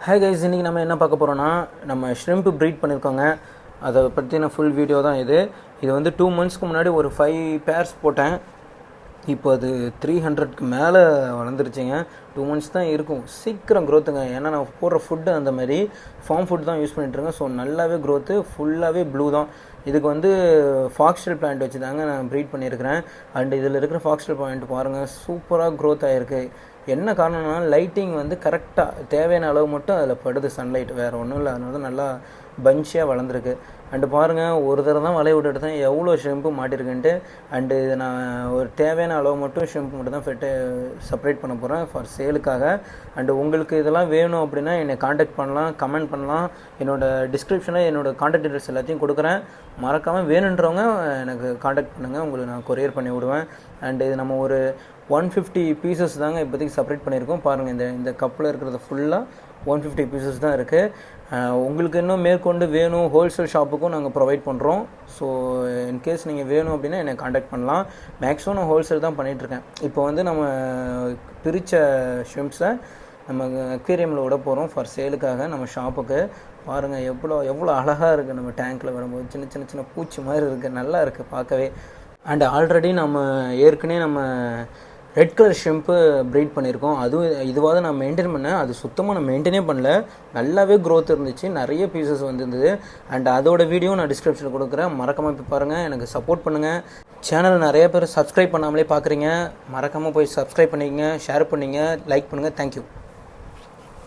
Hi guys, இன்றைக்கி நம்ம என்ன பார்க்க போகிறோன்னா நம்ம ஷ்ரிம்ப் ப்ரீட் பண்ணியிருக்கோங்க. அதை பற்றின ஃபுல் வீடியோ தான் இது. இது வந்து 2 monthsக்கு முன்னாடி ஒரு 5 pairs போட்டேன். இப்போ அது 300க்கு மேலே வளர்ந்துருச்சுங்க. 2 months தான் இருக்கும். சீக்கிரம் க்ரோத்துங்க. ஏன்னா நான் போடுற ஃபுட்டு அந்த மாதிரி ஃபார்ம் ஃபுட் தான் யூஸ் பண்ணிட்டுருக்கேன். ஸோ நல்லாவே க்ரோத்து, ஃபுல்லாகவே ப்ளூ தான். இதுக்கு வந்து ஃபாக்ஸ்டெயில் பிளான்ட் வச்சு தாங்க நான் ப்ரீட் பண்ணியிருக்கிறேன். அண்ட் இதில் இருக்கிற ஃபாக்ஸ்டெயில் பிளான்ட் பாருங்கள், சூப்பராக க்ரோத் ஆகிருக்கு. என்ன காரணம்னா லைட்டிங் வந்து கரெக்டாக தேவையான அளவு மட்டும் அதில் படுது, சன்லைட், வேறு ஒன்றும் இல்லை. அதனால தான் நல்லா பஞ்சியாக வளர்ந்துருக்கு. அண்டு பாருங்கள், ஒரு தடவை தான் வலைய விட்டுட்டு தான் எவ்வளோ ஷ்ரிம்ப்பு மாட்டிருக்குன்ட்டு. அண்டு இது நான் ஒரு தேவையான அளவு மட்டும் ஷ்ரிம்ப் மட்டும் தான் செப்பரேட் பண்ண போகிறேன் ஃபார் சேலுக்காக. அண்டு உங்களுக்கு இதெல்லாம் வேணும் அப்படின்னா என்னை காண்டாக்ட் பண்ணலாம், கமெண்ட் பண்ணலாம். என்னோடய டிஸ்கிரிப்ஷனில் என்னோடய காண்டாக்ட் டீட்டெயில்ஸ் எல்லாத்தையும் கொடுக்குறேன். மறக்காமல் வேணுன்றவங்க எனக்கு காண்டாக்ட் பண்ணுங்கள், உங்களுக்கு நான் கொரியர் பண்ணி விடுவேன். அண்டு இது நம்ம ஒரு 150 பீசஸ் தாங்க இப்போதைக்கு செப்பரேட் பண்ணியிருக்கோம். பாருங்கள், இந்த கப்பில் இருக்கிறது ஃபுல்லாக 150 பீசஸ் தான் இருக்குது. உங்களுக்கு இன்னும் மேற்கொண்டு வேணும், ஹோல்சேல் ஷாப்புக்கும் நாங்கள் ப்ரொவைட் பண்ணுறோம். ஸோ இன்கேஸ் நீங்கள் வேணும் அப்படின்னா என்னை காண்டாக்ட் பண்ணலாம். மேக்ஸிமம் நான் ஹோல்சேல் தான் பண்ணிகிட்ருக்கேன். இப்போ வந்து நம்ம பிரித்த ஷ்ரிம்ப்ஸை நம்ம அக்வேரியமில் விட போகிறோம் ஃபார் சேலுக்காக நம்ம ஷாப்புக்கு. பாருங்கள், எவ்வளோ அழகாக இருக்குது. நம்ம டேங்க்கில் வரும்போது சின்ன சின்ன பூச்சி மாதிரி இருக்குது, நல்லா இருக்குது பார்க்கவே. அண்ட் ஆல்ரெடி ஏற்கனவே நம்ம ரெட் கலர் ஷ்ரிம்ப்பு ப்ரீட் பண்ணியிருக்கோம். அதுவும் இதுவாக நான் மெயின்டைன் பண்ணேன். அது சுத்தமாக நான் மெயின்டைனே பண்ணல, நல்லாவே க்ரோத் இருந்துச்சு, நிறைய பீசஸ் வந்துருந்தது. அண்ட் அதோட வீடியோ நான் டிஸ்கிரிப்ஷனில் கொடுக்குறேன். மறக்காமல் போய் பாருங்கள், எனக்கு சப்போர்ட் பண்ணுங்கள். சேனல் நிறைய பேர் சப்ஸ்கிரைப் பண்ணாமலே பார்க்குறீங்க. மறக்காமல் போய் சப்ஸ்கிரைப் பண்ணிக்கங்க, ஷேர் பண்ணிங்க, லைக் பண்ணுங்கள். தேங்க்யூ.